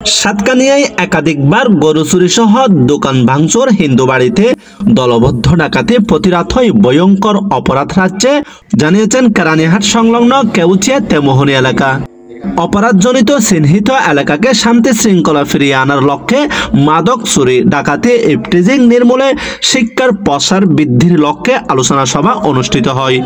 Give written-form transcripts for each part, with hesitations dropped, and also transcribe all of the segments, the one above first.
সাতকানিয়ায় একাধিকবার গরু চুরি সহ দোকান ভাঙচুর, হিন্দু বাড়িতে দলবদ্ধ ডাকাতি প্রতিরাত হয় ভয়ঙ্কর অপরাধ রাজ্যে, জানিয়েছেন কেরানীহাট সংলগ্ন কেউচিয়া তেমোহনী এলাকা। অপরাধজনিত চিহ্নিত এলাকাকে শান্তি শৃঙ্খলা ফিরিয়ে আনার লক্ষ্যে মাদক চুরি, ডাকাতি, ইফটিজিং নির্মূলে শিক্ষার প্রসার বৃদ্ধির লক্ষ্যে আলোচনা সভা অনুষ্ঠিত হয়।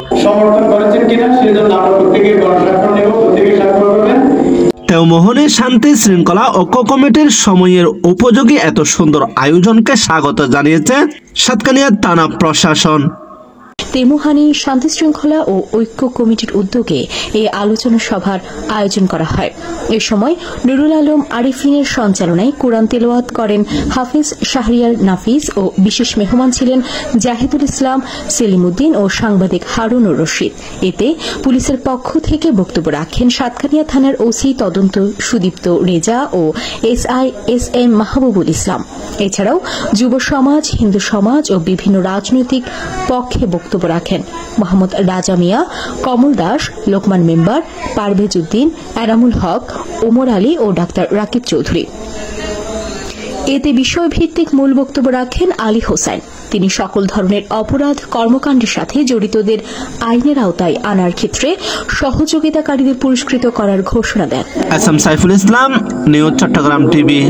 তেমোহনী শান্তি শৃঙ্খলা ঐক্য কমিটির সময়ের উপযোগী এত সুন্দর আয়োজনকে স্বাগত জানিয়েছে সাতকানিয়া থানা প্রশাসন। তেমোহনী শান্তি শৃঙ্খলা ও ঐক্য কমিটির উদ্যোগে এই আলোচনা সভার আয়োজন করা হয়। এ সময় নুরুল আলম আরিফিনের সঞ্চালনায় কোরআন তেলাওয়াত করেন হাফিজ শাহরিয়ার নাফিস ও বিশেষ মেহমান ছিলেন জাহিদুল ইসলাম, সেলিম উদ্দিন ও সাংবাদিক হারুনুর রশিদ। এতে পুলিশের পক্ষ থেকে বক্তব্য রাখেন সাতকানিয়া থানার ওসি তদন্ত সুদীপ্ত রেজা ও এসআই এসএম মাহবুবুল ইসলাম। এছাড়াও যুব সমাজ, হিন্দু সমাজ ও বিভিন্ন রাজনৈতিক পক্ষে বক্তব্য রাখেন মোহাম্মদ রাজা মিয়া, কমল দাস, লোকমান মেম্বার, পারভেজ উদ্দিন, এনামুল হক, ওমর আলী ও ডাক্তার রাকিব চৌধুরী। এতে বিষয়ভিত্তিক মূল বক্তব্য রাখেন আলী হোসেন। তিনি সকল ধরনের অপরাধ কর্মকাণ্ডের সাথে জড়িতদের আইনের আওতায় আনার ক্ষেত্রে সহযোগিতাকারীদের পুরস্কৃত করার ঘোষণা দেন। S M Saiful Islam, news Chittagong TV.